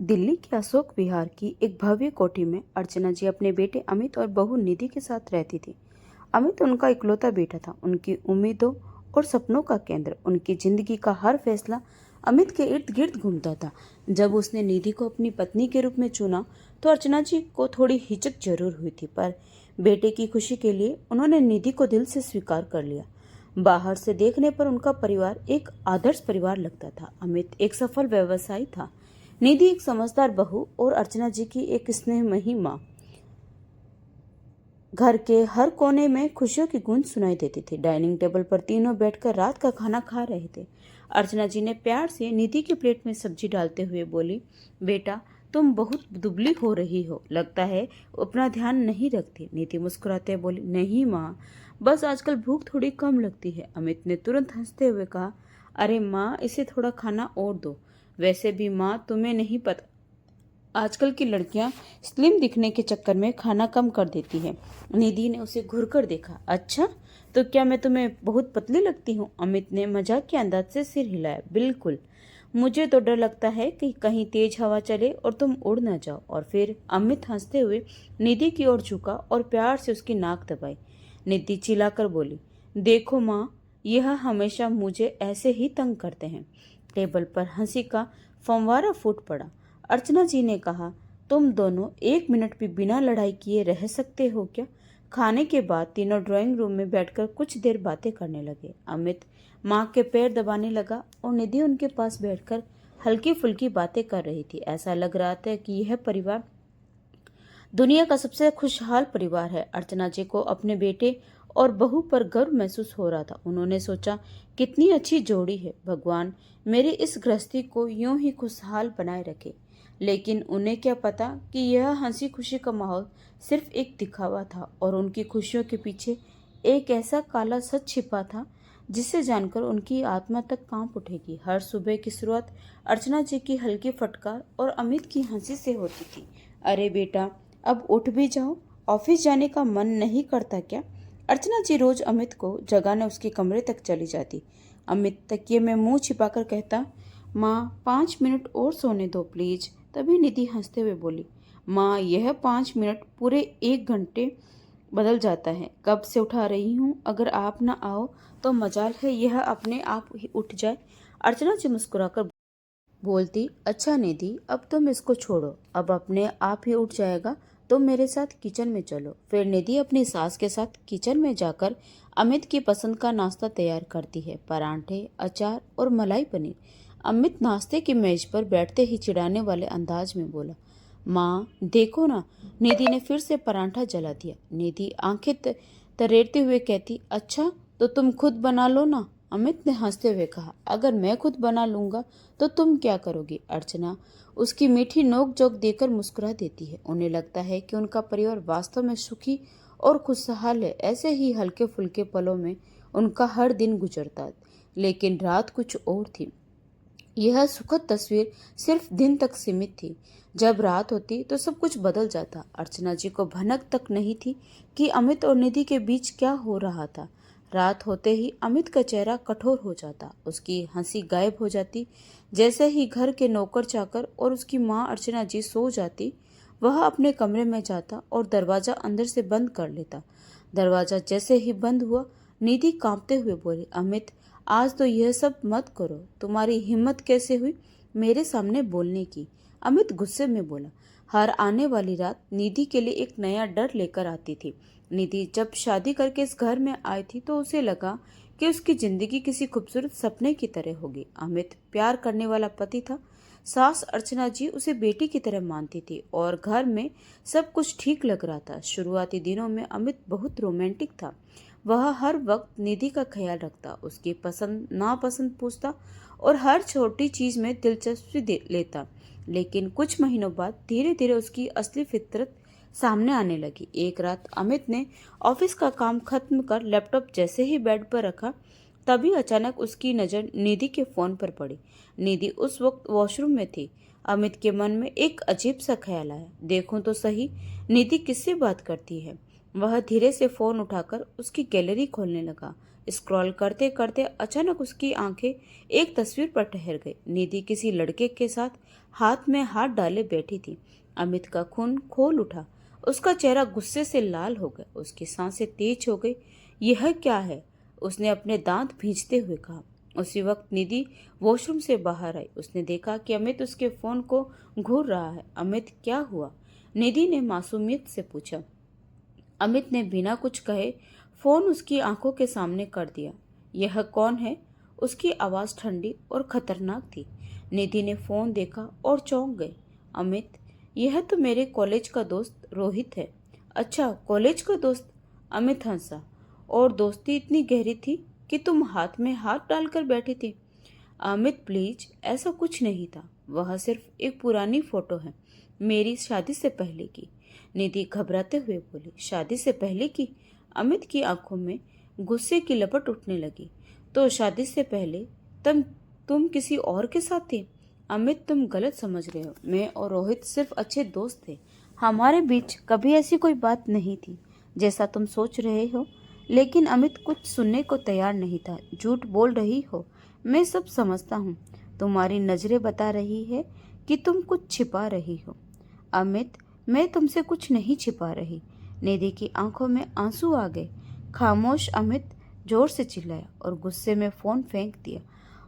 दिल्ली के अशोक विहार की एक भव्य कोठी में अर्चना जी अपने बेटे अमित और बहू निधि के साथ रहती थी। अमित उनका इकलौता बेटा था, उनकी उम्मीदों और सपनों का केंद्र। उनकी जिंदगी का हर फैसला अमित के इर्द गिर्द घूमता था। जब उसने निधि को अपनी पत्नी के रूप में चुना तो अर्चना जी को थोड़ी हिचक जरूर हुई थी, पर बेटे की खुशी के लिए उन्होंने निधि को दिल से स्वीकार कर लिया। बाहर से देखने पर उनका परिवार एक आदर्श परिवार लगता था। अमित एक सफल व्यवसायी था, निधि एक समझदार बहू और अर्चना जी की एक स्नेहमयी माँ। घर के हर कोने में खुशियों की गूंज सुनाई देती थी। डाइनिंग टेबल पर तीनों बैठकर रात का खाना खा रहे थे। अर्चना जी ने प्यार से निधि के प्लेट में सब्जी डालते हुए बोली, बेटा तुम बहुत दुबली हो रही हो, लगता है अपना ध्यान नहीं रखती। निधि मुस्कुराते बोली, नहीं माँ, बस आजकल भूख थोड़ी कम लगती है। अमित ने तुरंत हंसते हुए कहा, अरे माँ, इसे थोड़ा खाना और दो। वैसे भी माँ, तुम्हें नहीं पता, आजकल की लड़कियां स्लिम दिखने के चक्कर में खाना कम कर देती है। निधि ने उसे घूरकर देखा, अच्छा तो क्या मैं तुम्हें बहुत पतली लगती हूँ? अमित ने मजाक के अंदाज से सिर हिलाया, बिल्कुल। मुझे तो डर लगता है कि कहीं तेज हवा चले और तुम उड़ ना जाओ। और फिर अमित हंसते हुए निधि की ओर झुका और प्यार से उसकी नाक दबाई। निधि चिल्लाकर बोली, देखो माँ, यह हमेशा मुझे ऐसे ही तंग करते हैं। टेबल पर हंसी का फंवारा फूट पड़ा। अर्चना जी ने कहा, तुम दोनों एक मिनट भी बिना लड़ाई किए रह सकते हो क्या? खाने के बाद तीनों ड्राइंग रूम में बैठकर कुछ देर बातें करने लगे। अमित माँ के पैर दबाने लगा और निधि उनके पास बैठकर हल्की फुल्की बातें कर रही थी। ऐसा लग रहा था कि यह परिवार दुनिया का सबसे खुशहाल परिवार है। अर्चना जी को अपने बेटे और बहू पर गर्व महसूस हो रहा था। उन्होंने सोचा, कितनी अच्छी जोड़ी है, भगवान मेरी इस गृहस्थी को यूं ही खुशहाल बनाए रखे। लेकिन उन्हें क्या पता कि यह हंसी खुशी का माहौल सिर्फ एक दिखावा था और उनकी खुशियों के पीछे एक ऐसा काला सच छिपा था जिसे जानकर उनकी आत्मा तक कांप उठेगी। हर सुबह की शुरुआत अर्चना जी की हल्की फटकार और अमित की हंसी से होती थी। अरे बेटा, अब उठ भी जाओ, ऑफिस जाने का मन नहीं करता क्या? अर्चना जी रोज अमित को जगाने उसके कमरे तक चली जाती। अमित तकिए में मुंह छिपाकर कहता, माँ 5 मिनट और सोने दो प्लीज। तभी निधि हंसते हुए बोली, माँ, यह 5 मिनट पूरे 1 घंटे बदल जाता है। कब से उठा रही हूँ, अगर आप ना आओ तो मजाल है यह अपने आप ही उठ जाए। अर्चना जी मुस्कुराकर बोलती, अच्छा निधि, अब तुम इसको छोड़ो, अब अपने आप ही उठ जाएगा। तुम मेरे साथ किचन में चलो। फिर निधि अपनी सास के साथ किचन में जाकर अमित की पसंद का नाश्ता तैयार करती है, परांठे, अचार और मलाई पनीर। अमित नाश्ते की मेज पर बैठते ही चिढ़ाने वाले अंदाज में बोला, माँ देखो ना। निधि ने फिर से परांठा जला दिया। निधि आंखें तरेरते हुए कहती, अच्छा तो तुम खुद बना लो ना। अमित ने हंसते हुए कहा, अगर मैं खुद बना लूंगा तो तुम क्या करोगी? अर्चना उसकी मीठी नोक जोक देकर मुस्कुरा देती है। उन्हें लगता है कि उनका परिवार वास्तव में सुखी और खुशहाल है। ऐसे ही हल्के फुल्के पलों में उनका हर दिन गुजरता, लेकिन रात कुछ और थी। यह सुखद तस्वीर सिर्फ दिन तक सीमित थी। जब रात होती तो सब कुछ बदल जाता। अर्चना जी को भनक तक नहीं थी कि अमित और निधि के बीच क्या हो रहा था। रात होते ही अमित का चेहरा कठोर हो जाता, उसकी हंसी गायब हो जाती। जैसे ही घर के नौकर चाकर और उसकी माँ अर्चना जी सो जाती, वह अपने कमरे में जाता और दरवाजा अंदर से बंद कर लेता। दरवाजा जैसे ही बंद हुआ, निधि कांपते हुए बोली, अमित, आज तो यह सब मत करो। तुम्हारी हिम्मत कैसे हुई मेरे सामने बोलने की? अमित गुस्से में बोला। हर आने वाली रात निधि के लिए एक नया डर लेकर आती थी। निधि जब शादी करके इस घर में आई थी तो उसे लगा कि उसकी जिंदगी किसी खूबसूरत सपने की तरह होगी। अमित प्यार करने वाला पति था। सास अर्चना जी उसे बेटी की तरह मानती थी और घर में सब कुछ ठीक लग रहा था। शुरुआती दिनों में अमित बहुत रोमांटिक था। वह हर वक्त निधि का ख्याल रखता, उसकी पसंद नापसंद पूछता और हर छोटी चीज में दिलचस्पी लेता। लेकिन कुछ महीनों बाद धीरे धीरे उसकी असली फितरत सामने आने लगी। एक रात अमित ने ऑफिस का काम खत्म कर लैपटॉप जैसे ही बेड पर रखा, तभी अचानक उसकी नज़र निधि के फोन पर पड़ी। निधि उस वक्त वॉशरूम में थी। अमित के मन में एक अजीब सा ख्याल आया, देखूं तो सही निधि किससे बात करती है। वह धीरे से फोन उठाकर उसकी गैलरी खोलने लगा। स्क्रॉल करते करते अचानक उसकी आंखें एक तस्वीर पर ठहर गई। निधि किसी लड़के के साथ हाथ में हाथ डाले बैठी थी। अमित का खून खोल उठा। उसका चेहरा गुस्से से लाल हो गया। उसकी सांसें तेज हो गई। यह क्या है? उसने अपने दांत भींचते हुए कहा। उसी वक्त निधि वॉशरूम से बाहर आई। उसने देखा कि अमित उसके फोन को घूर रहा है। अमित, क्या हुआ? निधि ने मासूमियत से पूछा। अमित ने बिना कुछ कहे फोन उसकी आंखों के सामने कर दिया। यह कौन है? उसकी आवाज ठंडी और खतरनाक थी। निधि ने फोन देखा और चौंक गई। अमित, यह तो मेरे कॉलेज का दोस्त रोहित है। अच्छा, कॉलेज का दोस्त? अमित हंसा। और दोस्ती इतनी गहरी थी कि तुम हाथ में हाथ डालकर बैठी थी? अमित, प्लीज, ऐसा कुछ नहीं था। वह सिर्फ एक पुरानी फोटो है, मेरी शादी से पहले की। निधि घबराते हुए बोली। शादी से पहले की? अमित की आंखों में गुस्से की लपट उठने लगी। तो शादी से पहले तुम किसी और के साथ थी? अमित, तुम गलत समझ रहे हो। मैं और रोहित सिर्फ अच्छे दोस्त थे। हमारे बीच कभी ऐसी कोई बात नहीं थी जैसा तुम सोच रहे हो। लेकिन अमित कुछ सुनने को तैयार नहीं था। झूठ बोल रही हो, मैं सब समझता हूँ। तुम्हारी नजरें बता रही है कि तुम कुछ छिपा रही हो। अमित, मैं तुमसे कुछ नहीं छिपा रही। निधि की आंखों में आंसू आ गए। खामोश, अमित जोर से चिल्लाया और गुस्से में फोन फेंक दिया।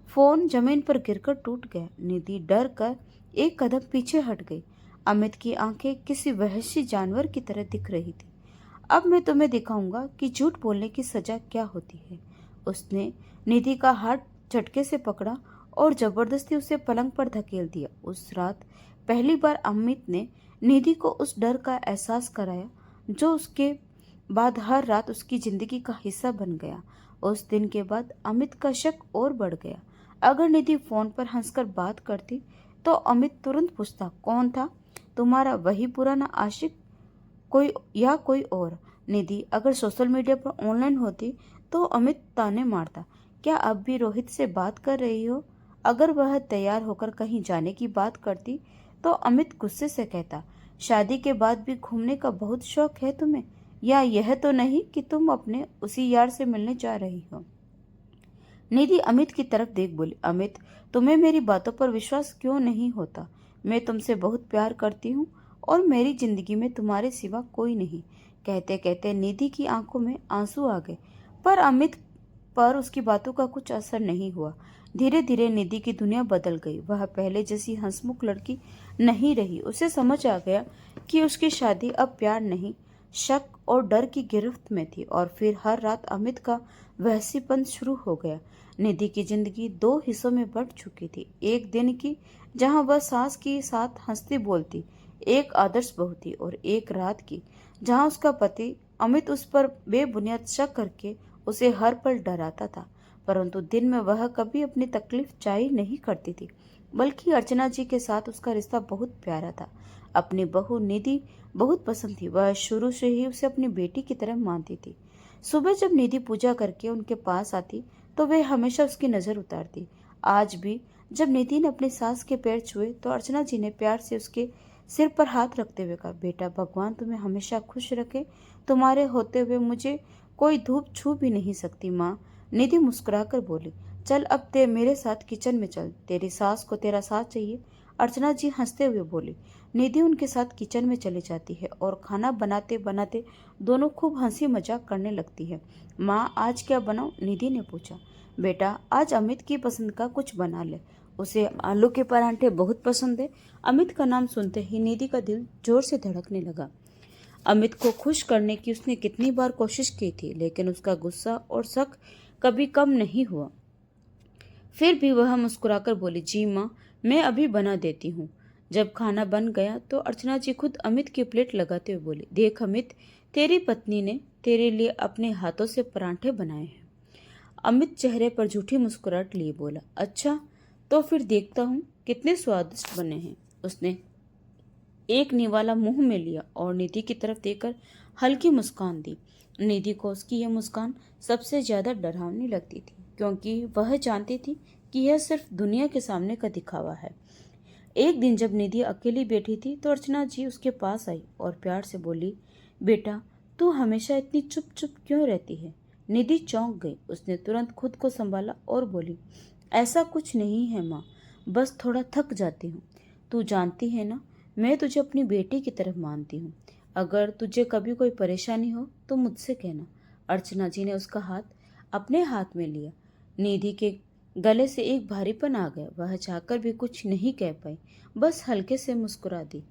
फोन जमीन पर गिरकर टूट गया। निधि डर कर एक कदम पीछे हट गई। अमित की आंखें किसी वहशी जानवर की तरह दिख रही थी। अब मैं तुम्हें दिखाऊंगा कि झूठ बोलने की सजा क्या होती है। उसने निधि का हाथ झटके से पकड़ा और जबरदस्ती उसे पलंग पर धकेल दिया। उस रात पहली बार अमित ने निधि को उस डर का एहसास कराया जो उसके बाद हर रात उसकी जिंदगी का हिस्सा बन गया। उस दिन के बाद अमित का शक और बढ़ गया। अगर निधि फोन पर हंसकर बात करती तो अमित तुरंत पूछता, कौन था? तुम्हारा वही पुराना आशिक कोई और? निधि अगर सोशल मीडिया पर ऑनलाइन होती तो अमित ताने मारता, क्या अब भी रोहित से बात कर रही हो? अगर वह तैयार होकर कहीं जाने की बात करती तो अमित गुस्से से कहता, शादी के बाद भी घूमने का बहुत शौक है तुम्हें, या यह तो नहीं कि तुम अपने उसी यार से मिलने जा रही हो? निधि अमित की तरफ देख बोली, अमित, तुम्हें मेरी बातों पर विश्वास क्यों नहीं होता? मैं तुमसे बहुत प्यार करती हूँ और मेरी जिंदगी में तुम्हारे सिवा कोई नहीं। कहते कहते निधि की आंखों में आंसू आ गए, पर अमित पर उसकी बातों का कुछ असर नहीं हुआ। धीरे धीरे निधि की दुनिया बदल गई। वह पहले जैसी हंसमुख लड़की नहीं रही। उसे समझ आ गया कि उसकी शादी अब प्यार नहीं, शक और डर की गिरफ्त में थी। और फिर हर रात अमित का वहसीपन शुरू हो गया। निधि की जिंदगी दो हिस्सों में बंट चुकी थी। एक दिन की जहां वह सास के साथ हंसती बोलती एक आदर्श बहू थी, और एक रात की जहां उसका पति अमित उस पर बेबुनियाद शक करके उसे हर पल डराता था। परंतु दिन में वह कभी अपनी तकलीफ जाहिर नहीं करती थी, बल्कि अर्चना जी के साथ उसका रिश्ता बहुत प्यारा था। अपनी बहू निधि बहुत पसंद थी। वह शुरू से ही उसे अपनी बेटी की तरह मानती थी। सुबह जब निधि पूजा करके उनके पास आती तो वे हमेशा उसकी नजर उतारती। आज भी जब निधि ने अपनी सास के पैर छुए तो अर्चना जी ने प्यार से उसके सिर पर हाथ रखते हुए कहा, बेटा, भगवान तुम्हें हमेशा खुश रखे। तुम्हारे होते हुए मुझे कोई धूप छू भी नहीं सकती माँ। निधि मुस्कुराकर बोली, चल अब ते मेरे साथ किचन में चल, तेरी सास को तेरा साथ चाहिए। अर्चना जी हंसते हुए बोली। निधि उनके साथ किचन में चली जाती है और खाना बनाते बनाते दोनों खूब हंसी मजाक करने लगती है। माँ, आज क्या बनाऊं? निधि ने पूछा। बेटा, आज अमित की पसंद का कुछ बना ले, उसे आलू के परांठे बहुत पसंद है। अमित का नाम सुनते ही निधि का दिल जोर से धड़कने लगा। अमित को खुश करने की उसने कितनी बार कोशिश की थी, लेकिन उसका गुस्सा और शक कभी कम नहीं हुआ। फिर भी वह मुस्कुराकर बोली, जी माँ, मैं अभी बना देती हूँ। जब खाना बन गया तो अर्चना जी खुद अमित की प्लेट लगाते हुए बोली, देख अमित, तेरी पत्नी ने तेरे लिए अपने हाथों से परांठे बनाए हैं। अमित चेहरे पर झूठी मुस्कुराहट लिए बोला, अच्छा, तो फिर देखता हूँ कितने स्वादिष्ट बने हैं। उसने एक निवाला मुंह में लिया और निधि की तरफ देखकर हल्की मुस्कान दी। निधि को उसकी यह मुस्कान सबसे ज्यादा डरावनी लगती थी, क्योंकि वह जानती थी कि यह सिर्फ दुनिया के सामने का दिखावा है। एक दिन जब निधि अकेली बैठी थी तो अर्चना जी उसके पास आई और प्यार से बोली, बेटा, तू हमेशा इतनी चुप चुप क्यों रहती है? निधि चौंक गई। उसने तुरंत खुद को संभाला और बोली, ऐसा कुछ नहीं है माँ, बस थोड़ा थक जाती हूँ। तू जानती है ना, मैं तुझे अपनी बेटी की तरह मानती हूँ। अगर तुझे कभी कोई परेशानी हो तो मुझसे कहना। अर्चना जी ने उसका हाथ अपने हाथ में लिया। निधि के गले से एक भारीपन आ गया। वह चाहकर भी कुछ नहीं कह पाई, बस हल्के से मुस्कुरा दी।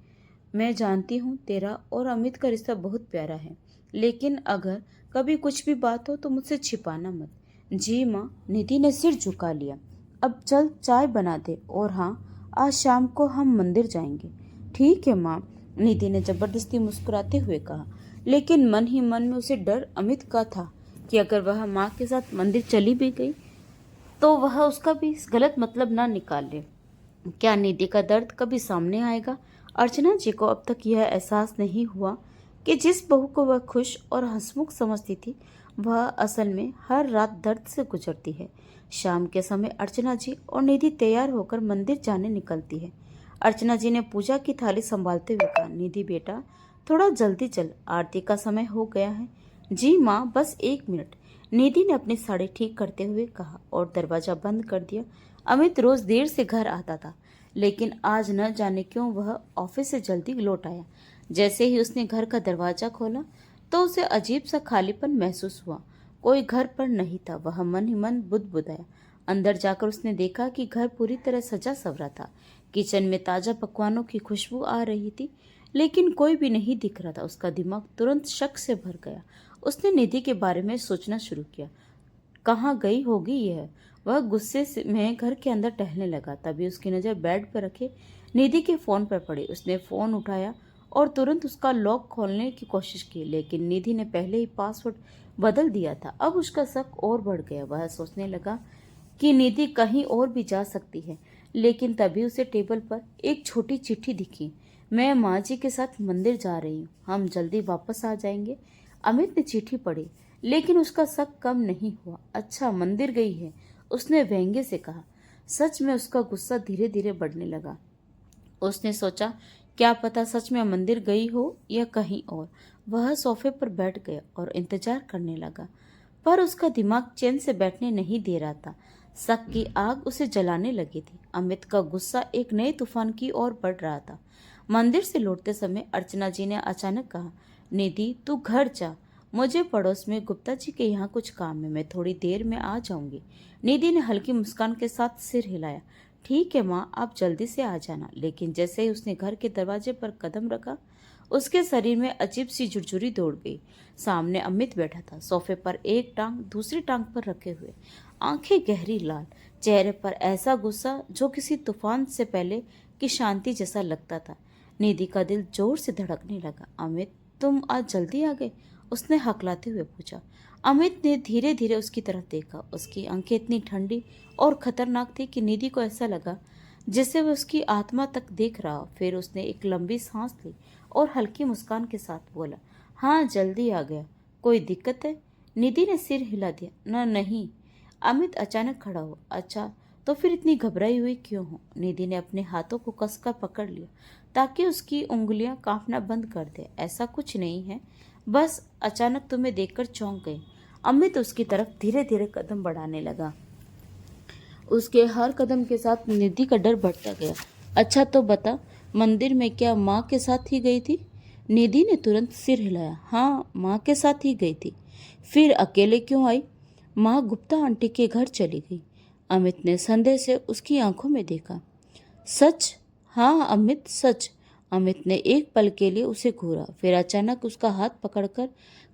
मैं जानती हूँ तेरा और अमित का रिश्ता बहुत प्यारा है, लेकिन अगर कभी कुछ भी बात हो तो मुझसे छिपाना मत। जी माँ, निधि ने सिर झुका लिया। अब चल चाय बना दे, और हाँ, आज शाम को हम मंदिर जाएंगे। ठीक है माँ, निधि ने जबरदस्ती मुस्कुराते हुए कहा, लेकिन मन ही मन में उसे डर अमित का था कि अगर वह माँ के साथ मंदिर चली भी गई तो वह उसका भी गलत मतलब ना निकाल ले। क्या निधि का दर्द कभी सामने आएगा? अर्चना जी को अब तक यह एहसास नहीं हुआ कि जिस बहू को वह खुश और हंसमुख समझती थी, वह असल में हर रात दर्द से गुजरती है। शाम के समय अर्चना जी और निधि तैयार होकर मंदिर जाने निकलती है। अर्चना जी ने पूजा की थाली संभालते हुए कहा, निधि बेटा, थोड़ा जल्दी चल, आरती का समय हो गया है। जी माँ, बस 1 मिनट, निधि ने अपनी साड़ी ठीक करते हुए कहा और दरवाजा बंद कर दिया। अमित रोज देर से घर आता था, लेकिन आज न जाने क्यों वह ऑफिस से जल्दी लौट आया। जैसे ही उसने घर का दरवाजा खोला तो उसे अजीब सा खालीपन महसूस हुआ। कोई घर पर नहीं था। वह मन ही मन बुदबुदाया। अंदर जाकर उसने देखा कि घर पूरी तरह सजा सवरा था। किचन में ताजा पकवानों की खुशबू आ रही थी, लेकिन कोई भी नहीं दिख रहा था। उसका दिमाग तुरंत शक से भर गया। उसने निधि के बारे में सोचना शुरू किया। कहाँ गई होगी यह? वह गुस्से में घर के अंदर टहलने लगा। तभी उसकी नज़र बेड पर रखे निधि के फोन पर पड़ी। उसने फोन उठाया और तुरंत उसका लॉक खोलने की कोशिश की, लेकिन निधि ने पहले ही पासवर्ड बदल दिया था। अब उसका शक और बढ़ गया। वह सोचने लगा कि निधि कहीं और भी जा सकती है, लेकिन तभी उसे टेबल पर एक छोटी चिट्ठी दिखी। मैं माँ जी के साथ मंदिर जा रही हूँ, हम जल्दी वापस आ जाएंगे। अमित ने चिट्ठी पढ़ी, लेकिन उसका शक कम नहीं हुआ। अच्छा, मंदिर गई है, उसने व्यंग्य से कहा। सच में उसका गुस्सा धीरे धीरे बढ़ने लगा। उसने सोचा, क्या पता सच में मंदिर गई हो या कहीं और। वह सोफे पर बैठ गया और इंतजार करने लगा, पर उसका दिमाग चैन से बैठने नहीं दे रहा था। शक की आग उसे जलाने लगी थी। अमित का गुस्सा एक नए तूफान की ओर बढ़ रहा था। मंदिर से लौटते समय अर्चना जी ने अचानक कहा, निधि तू घर जा, मुझे पड़ोस में गुप्ता जी के यहाँ कुछ काम है, मैं थोड़ी देर में आ जाऊंगी। निधि ने हल्की मुस्कान के साथ सिर हिलाया। ठीक है माँ, आप जल्दी से आ जाना। लेकिन जैसे ही उसने घर के दरवाजे पर कदम रखा, उसके शरीर में अजीब सी झुरझुरी दौड़ गई। सामने अमित बैठा था, सोफे पर एक टांग दूसरी टांग पर रखे हुए, आंखें गहरी लाल, चेहरे पर ऐसा गुस्सा जो किसी तूफान से पहले की शांति जैसा लगता था। निधि का दिल जोर से धड़कने लगा। अमित, तुम आज जल्दी आ गए? उसने हकलाते हुए पूछा। अमित ने धीरे धीरे उसकी तरफ देखा। उसकी आंखें इतनी ठंडी और खतरनाक थी कि निधि को ऐसा लगा जैसे वह उसकी आत्मा तक देख रहा हो। फिर उसने एक लंबी सांस ली और हल्की मुस्कान के साथ बोला, हाँ जल्दी आ गया, कोई दिक्कत है? निधि ने सिर हिला दिया। न नहीं। अमित अचानक खड़ा हुआ। अच्छा, तो फिर इतनी घबराई हुई क्यों हो? निधि ने अपने हाथों को कसकर पकड़ लिया ताकि उसकी उंगलियां कांपना बंद कर दे। ऐसा कुछ नहीं है, बस अचानक तुम्हें देखकर चौंक गई। अमित उसकी तरफ धीरे धीरे कदम बढ़ाने लगा। उसके हर कदम के साथ निधि का डर बढ़ता गया। अच्छा तो बता, मंदिर में क्या माँ के साथ ही गई थी? निधि ने तुरंत सिर हिलाया। हाँ, माँ के साथ ही गई थी। फिर अकेले क्यों आई? माँ गुप्ता आंटी के घर चली गई। अमित ने संदेह से उसकी आंखों में देखा। सच? हाँ अमित, सच। अमित ने एक पल के लिए उसे घूरा, फिर अचानक उसका हाथ पकड़कर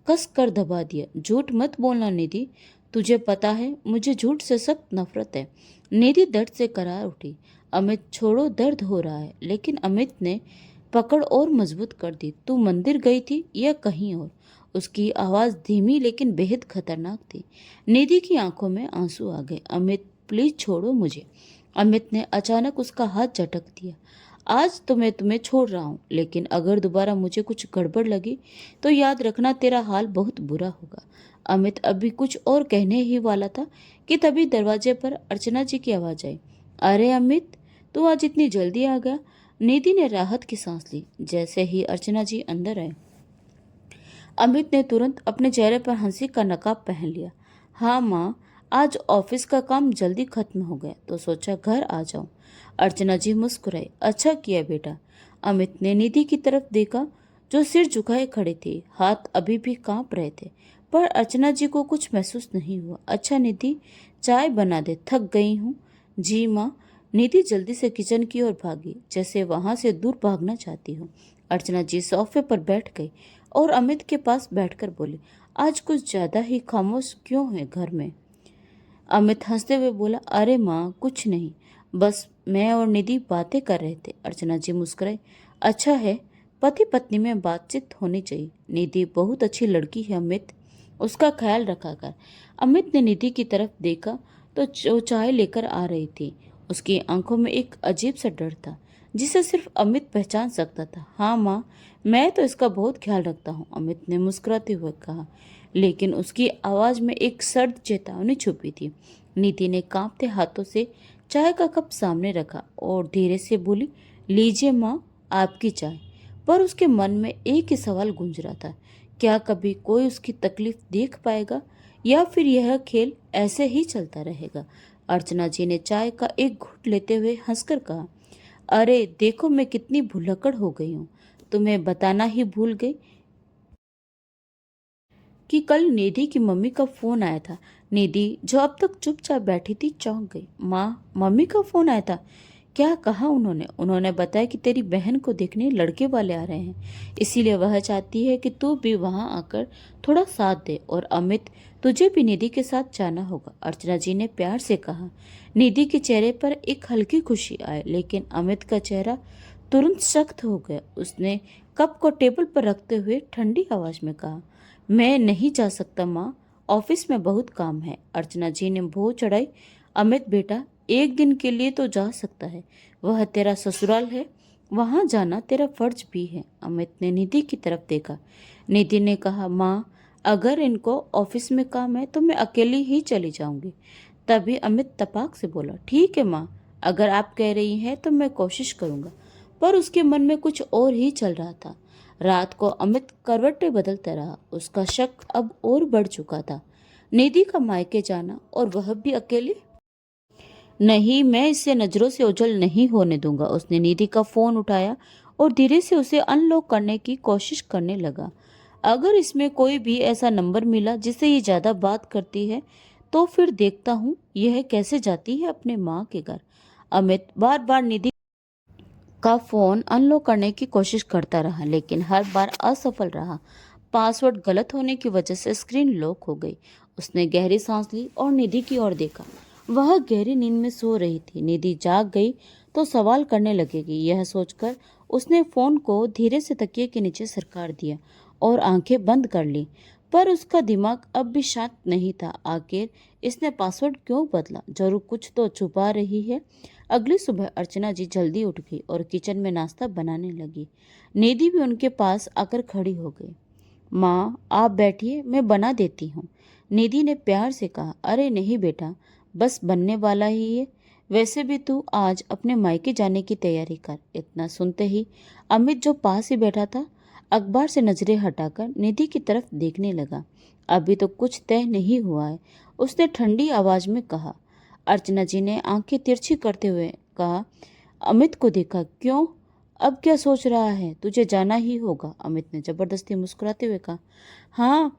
कस कर दबा दिया। झूठ मत बोलना निधि, तुझे पता है मुझे झूठ से सख्त नफरत है। निधि दर्द से करार उठी। अमित छोड़ो, दर्द हो रहा है। लेकिन अमित ने पकड़ और मजबूत कर दी। तू मंदिर गई थी या कहीं और? उसकी आवाज़ धीमी लेकिन बेहद खतरनाक थी। निधि की आंखों में आंसू आ गए। अमित प्लीज छोड़ो मुझे। अमित ने अचानक उसका हाथ झटक दिया। आज तो मैं तुम्हें छोड़ रहा हूँ, लेकिन अगर दोबारा मुझे कुछ गड़बड़ लगी तो याद रखना तेरा हाल बहुत बुरा होगा। अमित अभी कुछ और कहने ही वाला था कि तभी दरवाजे पर अर्चना जी की आवाज़ आई। अरे अमित, तू आज इतनी जल्दी आ गया? निधि ने राहत की सांस ली। जैसे ही अर्चना जी अंदर आए, अमित ने तुरंत अपने चेहरे पर हंसी का नकाब पहन लिया। हाँ माँ, आज ऑफिस का काम जल्दी खत्म हो गया तो सोचा घर आ जाऊं। अर्चना जी मुस्कुराई। अच्छा किया बेटा। अमित ने निधि की तरफ देखा जो सिर झुकाए खड़े थे, हाथ अभी भी कांप रहे थे, पर अर्चना जी को कुछ महसूस नहीं हुआ। अच्छा निधि, चाय बना दे, थक गई हूँ। जी माँ। निधि जल्दी से किचन की ओर भागी, जैसे वहां से दूर भागना चाहती हो। अर्चना जी सोफे पर बैठ गई और अमित के पास बैठकर बोली, आज कुछ ज्यादा ही खामोश क्यों है घर में? अमित हंसते हुए बोला, अरे माँ कुछ नहीं, बस मैं और निधि बातें कर रहे थे। अर्चना जी मुस्कुराई। अच्छा है, पति पत्नी में बातचीत होनी चाहिए। निधि बहुत अच्छी लड़की है अमित, उसका ख्याल रखा कर। अमित ने निधि की तरफ देखा तो जो चाय लेकर आ रही थी, उसकी आंखों में एक अजीब सा डर था जिसे सिर्फ अमित पहचान सकता था। हाँ माँ, मैं तो इसका बहुत ख्याल रखता हूँ, अमित ने मुस्कुराते हुए कहा, लेकिन उसकी आवाज में एक सर्द चेतावनी छुपी थी। नीति ने कांपते हाथों से चाय का कप सामने रखा और धीरे से बोली, लीजिए माँ, आपकी चाय। पर उसके मन में एक ही सवाल गूंज रहा था, क्या कभी कोई उसकी तकलीफ देख पाएगा या फिर यह खेल ऐसे ही चलता रहेगा? अर्चना जी ने चाय का एक घूंट लेते हुए हंसकर कहा, अरे देखो मैं कितनी भुलक्कड़ हो गई हूँ, तुम्हें बताना ही भूल गई कि कल निधि की मम्मी का फोन आया था। निधि जो अब तक चुपचाप बैठी थी चौंक गई। माँ, मम्मी का फोन आया था? क्या कहा उन्होंने? उन्होंने बताया कि तेरी बहन को देखने लड़के वाले आ रहे हैं, इसीलिए वह चाहती है कि तू भी वहां आकर थोड़ा साथ दे। और अमित, तुझे भी निधि के साथ जाना होगा, अर्चना जी ने प्यार से कहा। निधि के चेहरे पर एक हल्की खुशी आई, लेकिन अमित का चेहरा तुरंत सख्त हो गया। उसने कप को टेबल पर रखते हुए ठंडी आवाज में कहा, मैं नहीं जा सकता माँ, ऑफिस में बहुत काम है। अर्चना जी ने भौं चढ़ाई। अमित बेटा, एक दिन के लिए तो जा सकता है, वह तेरा ससुराल है, वहां जाना तेरा फर्ज भी है। अमित ने निधि की तरफ देखा। निधि ने कहा, माँ, अगर इनको ऑफिस में काम है तो मैं अकेली ही चली जाऊंगी। तभी अमित तपाक से बोला, ठीक है माँ, अगर आप कह रही हैं तो मैं कोशिश करूंगा। पर उसके मन में कुछ और ही चल रहा था। रात को अमित करवटें बदलता रहा, उसका शक अब और बढ़ चुका था। निधि का मायके जाना और वह भी अकेले? नहीं, मैं इसे नजरों से ओझल नहीं होने दूंगा। उसने निधि का फोन उठाया और धीरे से उसे अनलॉक करने की कोशिश करने लगा। अगर इसमें कोई भी ऐसा नंबर मिला जिससे ये ज्यादा बात करती है तो फिर देखता हूँ यह कैसे जाती है अपने माँ के घर। अमित बार बार निधि का फोन अनलॉक करने की कोशिश करता रहा, लेकिन हर बार असफल रहा। पासवर्ड गलत होने की वजह से स्क्रीन लॉक हो गई। उसने गहरी सांस ली और निधि की ओर देखा। वह गहरी नींद में सो रही थी। निधि जाग गई तो सवाल करने लगेगी, यह सोचकर उसने फोन को धीरे से तकिए के नीचे सरकार दिया और आंखें बंद कर ली। पर उसका दिमाग अब भी शांत नहीं था। आखिर इसने पासवर्ड क्यों बदला? जरूर कुछ तो छुपा रही है। अगली सुबह अर्चना जी जल्दी उठ गई और किचन में नाश्ता बनाने लगी। निधि भी उनके पास आकर खड़ी हो गई। माँ, आप बैठिए, मैं बना देती हूँ। निधि ने प्यार से कहा। अरे नहीं बेटा, बस बनने वाला ही है। वैसे भी तू आज अपने मायके जाने की तैयारी कर। इतना सुनते ही अमित जो पास ही बैठा था, अखबार से नजरें हटाकर निधि की तरफ देखने लगा। अभी तो कुछ तय नहीं हुआ है, उसने ठंडी आवाज में कहा। अर्चना जी ने आंखें तिरछी करते हुए कहा, अमित को देखा। क्यों, अब क्या सोच रहा है? तुझे जाना ही होगा, अमित ने जबरदस्ती मुस्कुराते हुए कहा। हाँ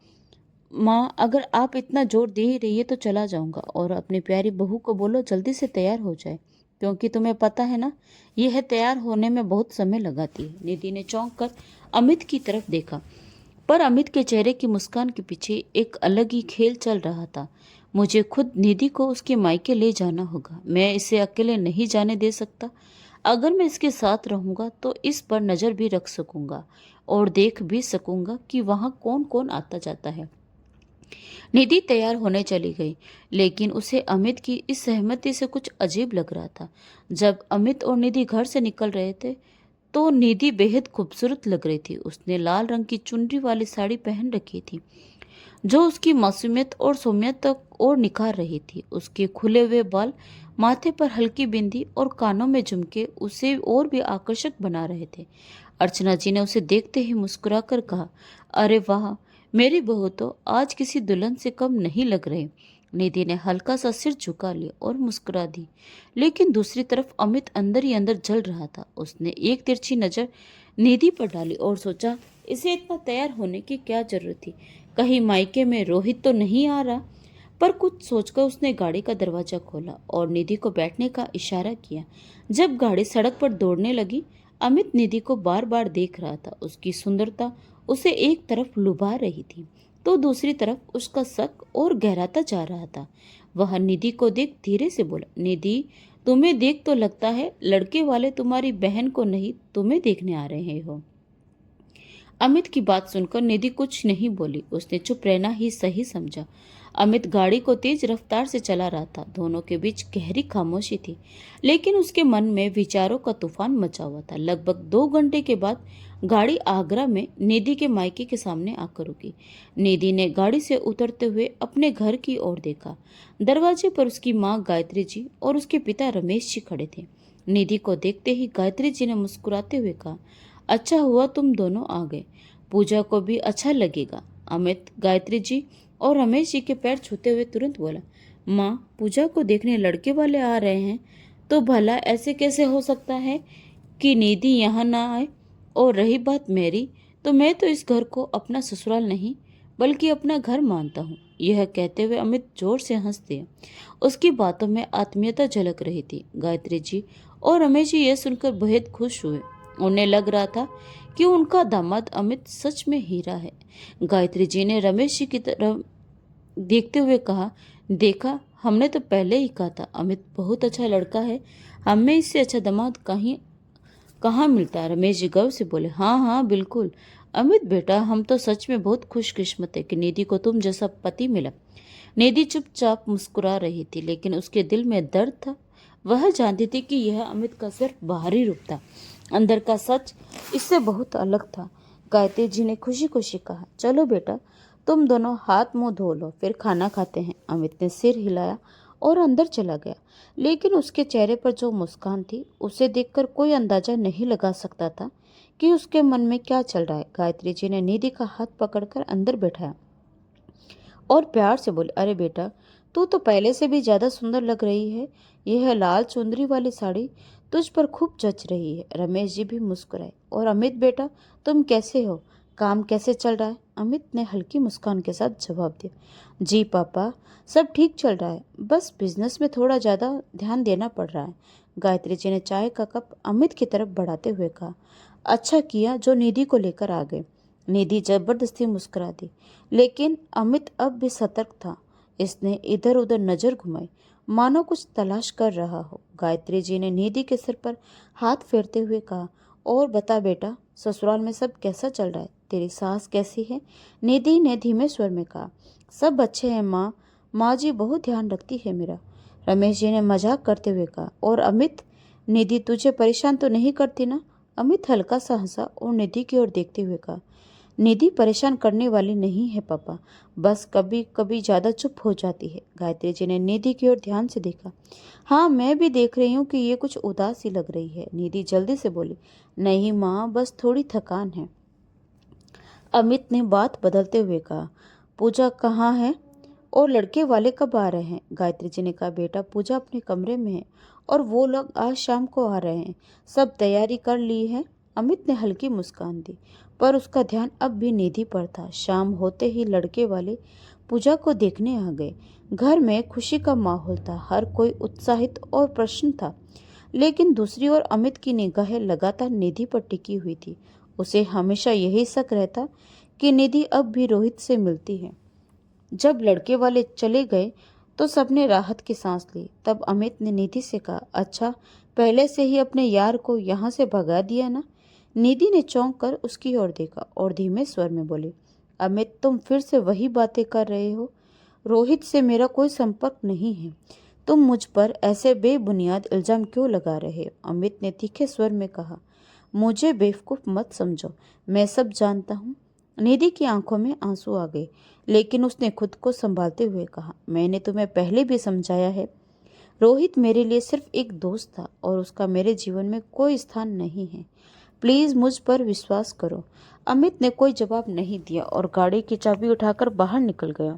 माँ, अगर आप इतना जोर दे ही रही है तो चला जाऊंगा। और अपनी प्यारी बहू को बोलो जल्दी से तैयार हो जाए, क्योंकि तुम्हें पता है ना, यह तैयार होने में बहुत समय लगाती है। निधि ने चौंक कर अमित की तरफ देखा, पर अमित के चेहरे की मुस्कान के पीछे एक अलग ही खेल चल रहा था। मुझे खुद निधि को उसके मायके ले जाना होगा, मैं इसे अकेले नहीं जाने दे सकता। अगर मैं इसके साथ रहूंगा तो इस पर नजर भी रख सकूंगा और देख भी सकूंगा कि वहां कौन कौन आता जाता है। निधि तैयार होने चली गई, लेकिन उसे अमित की इस सहमति से कुछ अजीब लग रहा था। जब अमित और निधि घर से निकल रहे थे तो निधि बेहद खूबसूरत लग रही थी। उसने लाल रंग की चुनरी वाली साड़ी पहन रखी थी जो उसकी मासूमियत और सौम्यता और निखार रही थी। उसके खुले हुए बाल माथे पर हल्की बिंदी और कानों में झुमके उसे और भी आकर्षक बना रहे थे। अर्चना जी ने उसे देखते ही मुस्कुराकर कहा, अरे वाह, मेरी बहू तो आज किसी दुल्हन से कम नहीं लग रही। निधि ने हल्का सा सिर झुका लिया और मुस्कुरा दी, लेकिन दूसरी तरफ अमित अंदर ही अंदर जल रहा था। उसने एक तिरछी नजर निधि पर डाली और सोचा, इसे इतना तैयार होने की क्या जरूरत थी? कहीं मायके में रोहित तो नहीं आ रहा? पर कुछ सोचकर उसने गाड़ी का दरवाजा खोला और निधि को बैठने का इशारा किया। जब गाड़ी सड़क पर दौड़ने लगी, अमित निधि को बार बार देख रहा था। उसकी सुंदरता उसे एक तरफ लुभा रही थी तो दूसरी तरफ उसका शक और गहराता जा रहा था। वह निधि को देख धीरे से बोला, निधि, तुम्हें देख तो लगता है लड़के वाले तुम्हारी बहन को नहीं, तुम्हें देखने आ रहे हो। अमित की बात सुनकर निधि कुछ नहीं बोली। उसने चुप रहना ही सही समझा। अमित गाड़ी को तेज रफ्तार से चला रहा था। दोनों के बीच गहरी खामोशी थी, लेकिन उसके मन में विचारों का तूफान मचा हुआ था। लगभग 2 घंटे के बाद गाड़ी आगरा में निधि के मायके के सामने आकर रुकी। निधि ने गाड़ी से उतरते हुए अपने घर की ओर देखा। दरवाजे पर उसकी माँ गायत्री जी और उसके पिता रमेश जी खड़े थे। निधि को देखते ही गायत्री जी ने मुस्कुराते हुए कहा, अच्छा हुआ तुम दोनों आ गए, पूजा को भी अच्छा लगेगा। अमित गायत्री जी और रमेश जी के पैर छूते हुए तुरंत बोला, माँ, पूजा को देखने लड़के वाले आ रहे हैं तो भला ऐसे कैसे हो सकता है कि निधि यहाँ ना आए? और रही बात मेरी, तो मैं तो इस घर को अपना ससुराल नहीं बल्कि अपना घर मानता हूँ। यह कहते हुए अमित जोर से हंस दिया। उसकी बातों में आत्मीयता झलक रही थी। गायत्री जी और रमेश जी यह सुनकर बेहद खुश हुए। उन्हें लग रहा था कि उनका दामाद अमित सच में हीरा है। गायत्री जी ने रमेश जी की तरफ देखते हुए कहा, देखा, हमने तो पहले ही कहा था अमित बहुत अच्छा लड़का है, हमें इससे अच्छा दामाद कहाँ मिलता है। रमेश जी गर्व से बोले, हाँ हाँ बिल्कुल अमित बेटा, हम तो सच में बहुत खुशकिस्मत है कि निधि को तुम जैसा पति मिला। निधि चुपचाप मुस्कुरा रही थी, लेकिन उसके दिल में दर्द था। वह जानती थी कि यह अमित का सिर्फ बाहरी रूप था, अंदर का सच इससे बहुत अलग था। गायत्री जी ने खुशी खुशी कहा, चलो बेटा, तुम दोनों हाथ मुंह धो लो, फिर खाना खाते हैं। अमित ने सिर हिलाया और अंदर चला गया, लेकिन उसके चेहरे पर जो मुस्कान थी उसे देखकर कोई अंदाजा नहीं लगा सकता था कि उसके मन में क्या चल रहा है। गायत्री जी ने निधि का हाथ पकड़कर अंदर बैठाया और प्यार से बोले, अरे बेटा, तू तो पहले से भी ज्यादा सुंदर लग रही है। यह लाल चुंदरी वाली साड़ी तुझ पर खूब जच रही है। रमेश जी भी मुस्कुराए। और अमित बेटा, तुम कैसे हो? काम कैसे चल रहा है? अमित ने हल्की मुस्कान के साथ जवाब दिया, जी पापा, सब ठीक चल रहा है, बस बिजनेस में थोड़ा ज्यादा ध्यान देना पड़ रहा है। गायत्री जी ने चाय का कप अमित की तरफ बढ़ाते हुए कहा, अच्छा किया जो निधि को लेकर आ गए। निधि जबरदस्ती मुस्कुरा दी, लेकिन अमित अब भी सतर्क था। इसने इधर उधर नजर घुमाई, मानो कुछ तलाश कर रहा हो। गायत्री जी ने निधि के सिर पर हाथ फेरते हुए कहा, और बता बेटा, ससुराल में सब कैसा चल रहा है? तेरी सास कैसी है? निधि ने धीमे स्वर में कहा, सब अच्छे हैं माँ, माँ जी बहुत ध्यान रखती है मेरा। रमेश जी ने मजाक करते हुए कहा, और अमित, निधि तुझे परेशान तो नहीं करती ना? अमित हल्का सा हंसा और निधि की ओर देखते हुए कहा, निधि परेशान करने वाली नहीं है पापा, बस कभी कभी ज्यादा चुप हो जाती है। गायत्री जी ने निधि की ओर ध्यान से देखा। हाँ, मैं भी देख रही हूँ कि ये कुछ उदास सी लग रही है। निधि जल्दी से बोली, नहीं माँ, बस थोड़ी थकान है। अमित ने बात बदलते हुए कहा, पूजा कहाँ है और लड़के वाले कब आ रहे हैं? गायत्री जी ने कहा, बेटा, पूजा अपने कमरे में है और वो लोग आज शाम को आ रहे हैं, सब तैयारी कर ली है। अमित ने हल्की मुस्कान दी, पर उसका ध्यान अब भी निधि पर था। शाम होते ही लड़के वाले पूजा को देखने आ गए। घर में खुशी का माहौल था, हर कोई उत्साहित और प्रसन्न था। लेकिन दूसरी ओर अमित की निगाहें लगातार निधि पर टिकी हुई थी। उसे हमेशा यही शक रहता कि निधि अब भी रोहित से मिलती है। जब लड़के वाले चले गए तो सबने राहत की सांस ली। तब अमित ने निधि से कहा, अच्छा, पहले से ही अपने यार को यहाँ से भगा दिया ना? निधि ने चौंक कर उसकी ओर देखा और धीमे स्वर में बोली, अमित, तुम फिर से वही बातें कर रहे हो। रोहित से मेरा कोई संपर्क नहीं है। तुम मुझ पर ऐसे बेबुनियाद इल्जाम क्यों लगा रहे हो? अमित ने तीखे स्वर में कहा, मुझे बेवकूफ मत समझो, मैं सब जानता हूँ। निधि की आंखों में आंसू आ गए, लेकिन उसने खुद को संभालते हुए कहा, मैंने तुम्हें पहले भी समझाया है, रोहित मेरे लिए सिर्फ एक दोस्त था और उसका मेरे जीवन में कोई स्थान नहीं है। प्लीज मुझ पर विश्वास करो। अमित ने कोई जवाब नहीं दिया और गाड़ी की चाबी उठाकर बाहर निकल गया।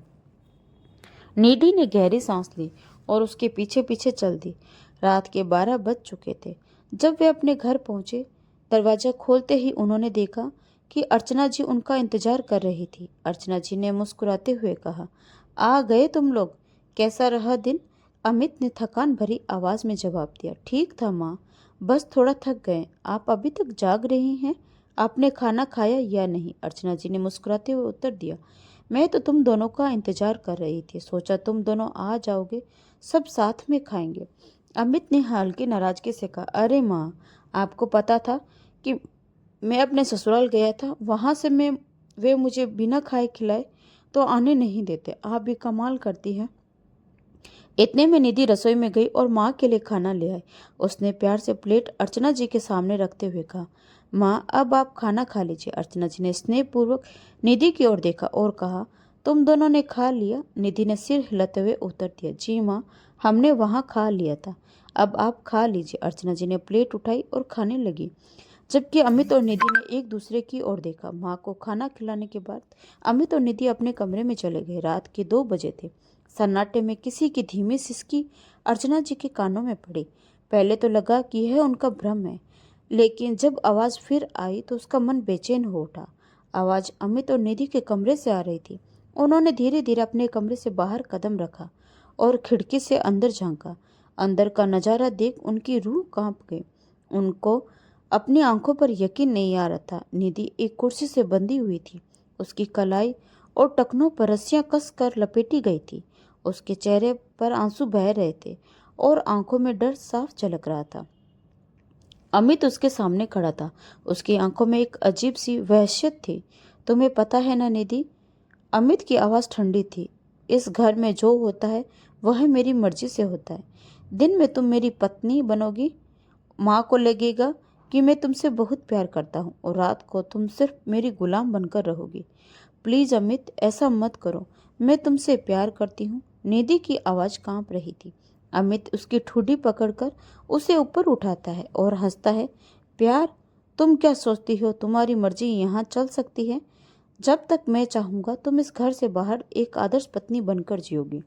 निधि ने गहरी सांस ली और उसके पीछे पीछे चल दी। रात के 12 बज चुके थे जब वे अपने घर पहुंचे। दरवाजा खोलते ही उन्होंने देखा कि अर्चना जी उनका इंतजार कर रही थी। अर्चना जी ने मुस्कुराते हुए कहा, आ गए तुम लोग, कैसा रहा दिन? अमित ने थकान भरी आवाज में जवाब दिया, ठीक था माँ, बस थोड़ा थक गए। आप अभी तक जाग रही हैं? आपने खाना खाया या नहीं? अर्चना जी ने मुस्कुराते हुए उत्तर दिया, मैं तो तुम दोनों का इंतजार कर रही थी, सोचा तुम दोनों आ जाओगे, सब साथ में खाएंगे। अमित ने हल्की नाराजगी से कहा, अरे माँ, आपको पता था कि मैं अपने ससुराल गया था, वहां से वे मुझे बिना खाए खिलाए तो आने नहीं देते। आप भी कमाल करती हैं। इतने में निधि रसोई में गई और माँ के लिए खाना ले आई। उसने प्यार से प्लेट अर्चना जी के सामने रखते हुए कहा, माँ अब आप खाना खा लीजिए। अर्चना जी ने स्नेहपूर्वक निधि की ओर देखा और कहा, तुम दोनों ने खा लिया? निधि ने सिर हिलाते हुए उत्तर दिया, जी माँ, हमने वहाँ खा लिया था, अब आप खा लीजिए। अर्चना जी ने प्लेट उठाई और खाने लगी, जबकि अमित और निधि ने एक दूसरे की ओर देखा। माँ को खाना खिलाने के बाद अमित और निधि अपने कमरे में चले गए। रात के 2 बजे थे। सन्नाटे में किसी की धीमी सिसकी अर्चना जी के कानों में पड़ी। पहले तो लगा कि यह उनका भ्रम है, लेकिन जब आवाज फिर आई तो उसका मन बेचैन हो उठा। आवाज अमित और निधि के कमरे से आ रही थी। उन्होंने धीरे धीरे अपने कमरे से बाहर कदम रखा और खिड़की से अंदर झांका। अंदर का नजारा देख उनकी रूह कांप गई। उनको अपनी आंखों पर यकीन नहीं आ रहा था। निधि एक कुर्सी से बंधी हुई थी। उसकी कलाई और टखनों पर रस्सियां कस कर लपेटी गई थी। उसके चेहरे पर आंसू बह रहे थे और आंखों में डर साफ झलक रहा था। अमित उसके सामने खड़ा था। उसकी आंखों में एक अजीब सी वहशत थी। तुम्हें पता है ना निधि? अमित की आवाज ठंडी थी, इस घर में जो होता है वह मेरी मर्जी से होता है। दिन में तुम मेरी पत्नी बनोगी, माँ को लगेगा कि मैं तुमसे बहुत प्यार करता हूँ, और रात को तुम सिर्फ मेरी गुलाम बनकर रहोगी। प्लीज अमित, ऐसा मत करो, मैं तुमसे प्यार करती हूँ। निधि की आवाज कांप रही थी। अमित उसकी ठुड्डी पकड़कर उसे ऊपर उठाता है और हंसता है, प्यार? तुम क्या सोचती हो तुम्हारी मर्जी यहाँ चल सकती है? जब तक मैं चाहूँगा तुम इस घर से बाहर एक आदर्श पत्नी बनकर जियोगी।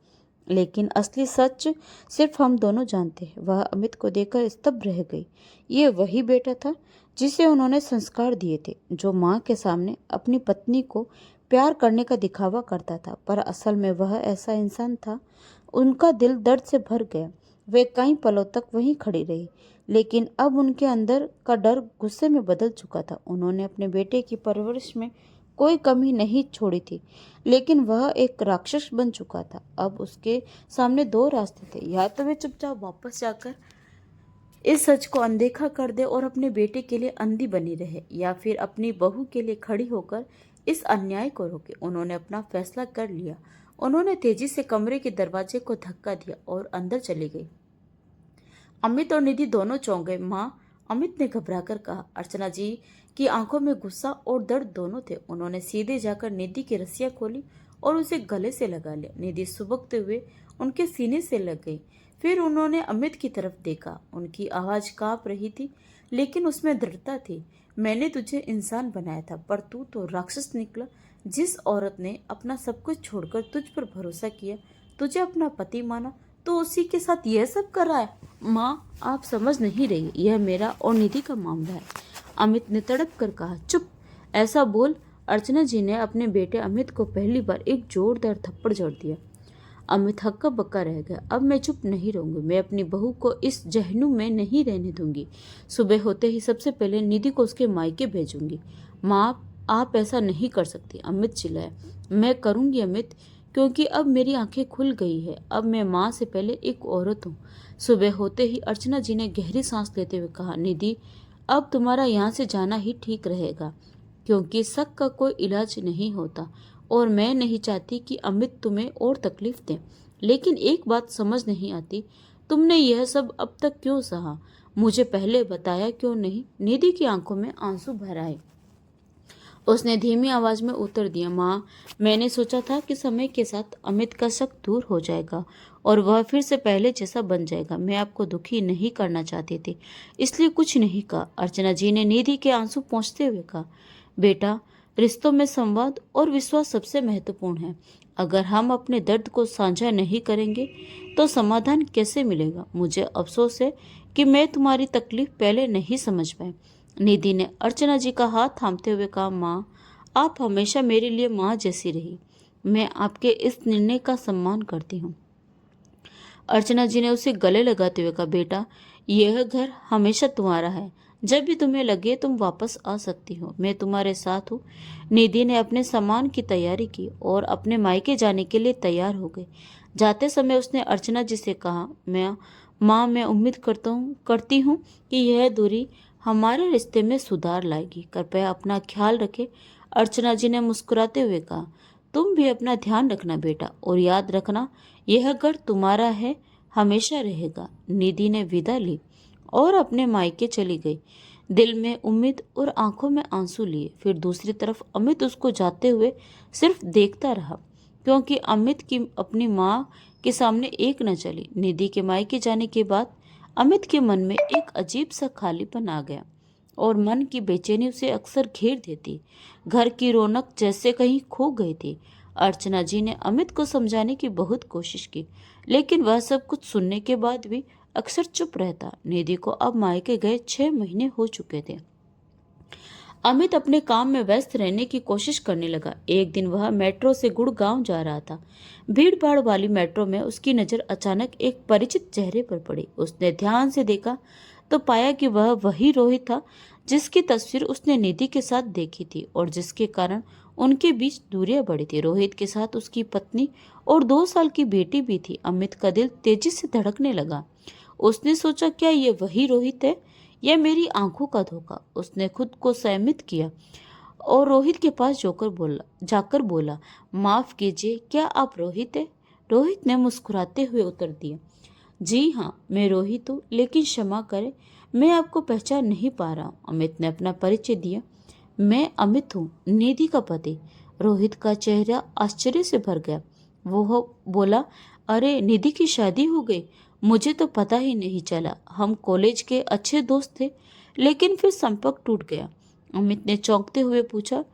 लेकिन असली सच सिर्फ हम दोनों जानते हैं। वह अमित को देखकर स्तब्ध रह गई। ये वही बेटा था जिसे उन्होंने संस्कार दिए थे, जो माँ के सामने अपनी पत्नी को प्यार करने का दिखावा करता था, पर असल में वह ऐसा इंसान था। उनका दिल दर्द से भर गया। वे कई पलों तक वहीं खड़ी रही, लेकिन अब उनके अंदर का डर गुस्से में बदल चुका था। उन्होंने अपने बेटे की परवरिश में कोई कमी नहीं छोड़ी थी, लेकिन वह एक राक्षस बन चुका था। अब उसके सामने 2 रास्ते थे, या तो वे चुपचाप वापस जाकर इस सच को अनदेखा कर दे और अपने बेटे के लिए अंधी बनी रहे, या फिर अपनी बहू के लिए खड़ी होकर इस अन्याय को रोके। उन्होंने अपना फैसला कर लिया। उन्होंने तेजी से कमरे के दरवाजे को धक्का दिया और अंदर चली गई। अमित और निधि दोनों चौंक गए। माँ, अमित ने घबराकर कहा। अर्चना जी की आंखों में गुस्सा और दर्द दोनों थे। उन्होंने सीधे जाकर निधि की रस्सियां खोली और उसे गले से लगा लिया। निधि सुबकते हुए उनके सीने से लग गई। फिर उन्होंने अमित की तरफ देखा। उनकी आवाज कांप रही थी, लेकिन उसमें दृढ़ता थी। मैंने तुझे इंसान बनाया था, पर तू तो राक्षस निकला। जिस औरत ने अपना सब कुछ छोड़कर तुझ पर भरोसा किया, तुझे अपना पति माना, तो उसी के साथ यह सब कर रहा है। माँ, आप समझ नहीं रही, यह मेरा और निधि का मामला है। अमित ने तड़प कर कहा। चुप, ऐसा बोल। अर्चना जी ने अपने बेटे अमित को पहली बार एक जोरदार थप्पड़ जड़ दिया। अमित हक्का बक्का रह गया। अब मैं चुप नहीं रहूंगी। मैं अपनी बहू को इस जहन्नुम में नहीं रहने दूंगी। सुबह होते ही सबसे पहले निधि को उसके मायके भेजूंगी। माँ, आप ऐसा नहीं कर सकती, अमित चिल्लाया। मैं करूंगी अमित, क्योंकि अब मेरी आंखें खुल गई है। अब मैं माँ से पहले एक औरत हूँ। सुबह होते ही अर्चना जी ने गहरी सांस लेते हुए कहा, निधि, अब तुम्हारा यहाँ से जाना ही ठीक रहेगा, क्योंकि शक का कोई इलाज नहीं होता, और मैं नहीं चाहती कि अमित तुम्हें और तकलीफ दे। लेकिन एक बात समझ नहीं आती, तुमने यह सब अब तक क्यों सहा? मुझे पहले बताया क्यों नहीं? निधि की आंखों में आंसू भर आए। उसने धीमी आवाज में उत्तर दिया, माँ, मैंने सोचा था कि समय के साथ अमित का शक दूर हो जाएगा और वह फिर से पहले जैसा बन जाएगा। मैं आपको दुखी नहीं करना चाहती थी, इसलिए कुछ नहीं कहा। अर्चना जी ने निधि के आंसू पोंछते हुए कहा, बेटा, रिश्तों में संवाद और विश्वास सबसे महत्वपूर्ण है। अगर हम अपने दर्द को साझा नहीं करेंगे तो समाधान कैसे मिलेगा? मुझे अफसोस है कि मैं तुम्हारी तकलीफ पहले नहीं समझ पाई। निधि ने अर्चना जी का हाथ थामते हुए कहा, माँ, आप हमेशा मेरे लिए माँ जैसी रही। मैं आपके इस निर्णय का सम्मान करती हूँ। अर्चना जी ने उसे गले लगाते हुए कहा, बेटा, यह घर हमेशा तुम्हारा है। जब भी तुम्हें लगे तुम वापस आ सकती हो, मैं तुम्हारे साथ हूँ। निधि ने अपने सामान की तैयारी की और अपने मायके जाने के लिए तैयार हो गई। जाते समय उसने अर्चना जी से कहा, मैं उम्मीद करती हूँ कि यह दूरी हमारे रिश्ते में सुधार लाएगी। कृपया अपना ख्याल रखें। अर्चना जी ने मुस्कुराते हुए कहा, तुम भी अपना ध्यान रखना बेटा, और याद रखना, यह घर तुम्हारा है, हमेशा रहेगा। निधि ने विदा ली और अपने मायके चली गई, दिल में उम्मीद और आंखों में आंसू लिए। फिर दूसरी तरफ अमित उसको जाते हुए सिर्फ देखता रहा, क्योंकि अमित की अपनी माँ के सामने एक न चली। निधि के मायके जाने के बाद अमित के मन में एक अजीब सा खालीपन आ गया और मन की बेचैनी उसे अक्सर घेर देती। घर की रौनक जैसे कहीं खो गई थी। अर्चना जी ने अमित को समझाने की बहुत कोशिश की, लेकिन वह सब कुछ सुनने के बाद भी अक्सर चुप रहता। निधि को अब मायके गए 6 महीने हो चुके थे। अमित अपने काम में व्यस्त रहने की कोशिश करने लगा। एक दिन वह मेट्रो से गुड़गांव जा रहा था। भीड़ भाड़ वाली मेट्रो में उसकी नजर अचानक एक परिचित चेहरे पर पड़ी। उसने ध्यान से देखा तो पाया कि वह वही रोहित था जिसकी तस्वीर उसने निधि के साथ देखी थी और जिसके कारण उनके बीच दूरियां बढ़ी थी। रोहित के साथ उसकी पत्नी और 2 साल की बेटी भी थी। अमित का दिल तेजी से धड़कने लगा। उसने सोचा, क्या ये वही रोहित है? यह मेरी आंखों का धोखा? उसने खुद को संयमित किया और रोहित के पास जाकर बोला, माफ कीजिए, क्या आप रोहित है? रोहित ने मुस्कुराते हुए उत्तर दिया, जी हाँ, मैं रोहित हूँ, लेकिन क्षमा करें, मैं आपको पहचान नहीं पा रहा हूँ। अमित ने अपना परिचय दिया, मैं अमित हूँ, निधि का पति। रोहित का चेहरा आश्चर्य से भर गया। वो बोला, अरे, निधि की शादी हो गई? मुझे तो पता ही नहीं चला। हम कॉलेज के अच्छे दोस्त थे, लेकिन फिर संपर्क टूट गया। अमित ने चौंकते हुए पूछा,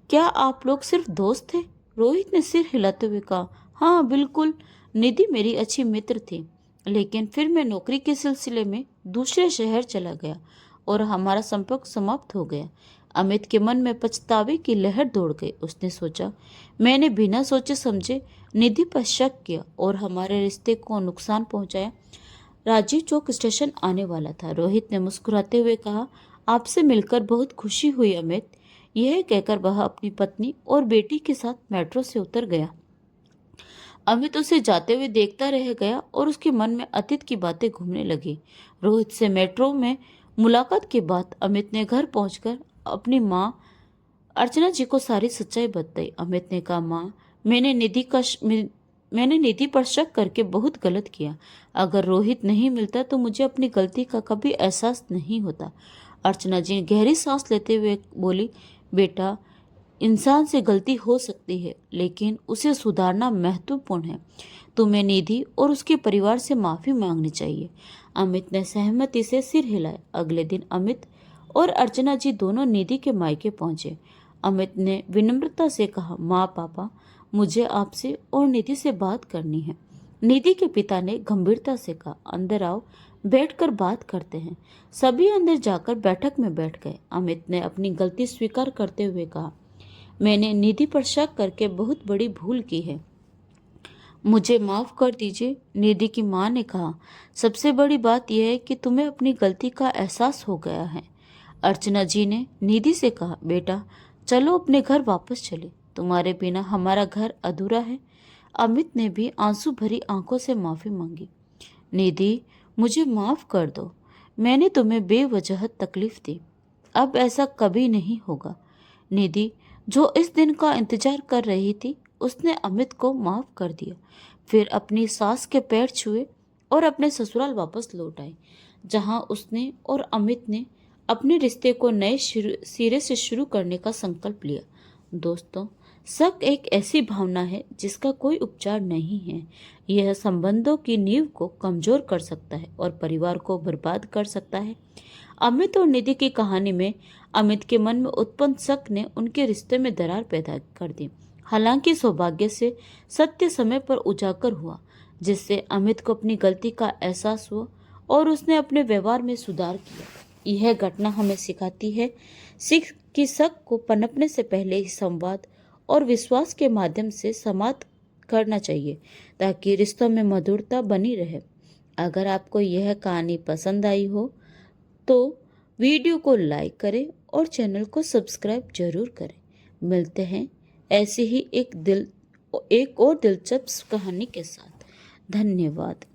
क्या आप लोग सिर्फ दोस्त थे? रोहित ने सिर हिलाते हुए कहा, हाँ बिल्कुल, निधि मेरी अच्छी मित्र थी, लेकिन फिर मैं नौकरी के सिलसिले में दूसरे शहर चला गया और हमारा संपर्क समाप्त हो गया। अमित के मन में पछतावे की लहर दौड़ गई। उसने सोचा, मैंने बिना सोचे समझे निधि पर शक किया और हमारे रिश्ते को नुकसान पहुंचाया। राजीव चौक स्टेशन आने वाला था। रोहित ने मुस्कुराते हुए कहा, आपसे मिलकर बहुत खुशी हुई अमित। यह कहकर वह अपनी पत्नी और बेटी के साथ मेट्रो से उतर गया। अमित उसे जाते हुए देखता रह गया और उसके मन में अतीत की बातें घूमने लगी। रोहित से मेट्रो में मुलाकात के बाद अमित ने घर पहुंचकर अपनी माँ अर्चना जी को सारी सच्चाई बताई। अमित ने कहा, माँ, मैंने निधि पर शक करके बहुत गलत किया। अगर रोहित नहीं मिलता तो मुझे अपनी गलती का कभी एहसास नहीं होता। अर्चना जी गहरी सांस लेते हुए बोली, बेटा, इंसान से गलती हो सकती है, लेकिन उसे सुधारना महत्वपूर्ण है। तुम्हें निधि और उसके परिवार से माफी मांगनी चाहिए। अमित ने सहमति से सिर हिलाया। अगले दिन अमित और अर्चना जी दोनों निधि के मायके पहुंचे। अमित ने विनम्रता से कहा, माँ, पापा, मुझे आपसे और निधि से बात करनी है। निधि के पिता ने गंभीरता से कहा, अंदर आओ, बैठकर बात करते हैं। सभी अंदर जाकर बैठक में बैठ गए। अमित ने अपनी गलती स्वीकार करते हुए कहा, मैंने निधि पर शक करके बहुत बड़ी भूल की है, मुझे माफ कर दीजिए। निधि की माँ ने कहा, सबसे बड़ी बात यह है कि तुम्हें अपनी गलती का एहसास हो गया है। अर्चना जी ने निधि से कहा, बेटा, चलो अपने घर वापस चले, तुम्हारे बिना हमारा घर अधूरा है। अमित ने भी आंसू भरी आंखों से माफी मांगी। निधि, मुझे माफ कर दो, मैंने तुम्हें बेवजह तकलीफ दी। अब ऐसा कभी नहीं होगा। निधि, जो इस दिन का इंतजार कर रही थी, उसने अमित को माफ कर दिया। फिर अपनी सास के पैर छुए और अपने ससुराल वापस लौट आई, जहां उसने और अमित ने अपने रिश्ते को नए सिरे से शुरू करने का संकल्प लिया। दोस्तों, शक एक ऐसी भावना है जिसका कोई उपचार नहीं है। यह संबंधों की नींव को कमजोर कर सकता है और परिवार को बर्बाद कर सकता है। अमित और निधि की कहानी में अमित के मन में उत्पन्न शक ने उनके रिश्ते में दरार पैदा कर दी। हालांकि सौभाग्य से सत्य समय पर उजागर हुआ, जिससे अमित को अपनी गलती का एहसास हुआ और उसने अपने व्यवहार में सुधार किया। यह घटना हमें सिखाती है कि शक को पनपने से पहले ही संवाद और विश्वास के माध्यम से समाप्त करना चाहिए, ताकि रिश्तों में मधुरता बनी रहे। अगर आपको यह कहानी पसंद आई हो तो वीडियो को लाइक करें और चैनल को सब्सक्राइब जरूर करें। मिलते हैं ऐसी ही एक और दिलचस्प कहानी के साथ। धन्यवाद।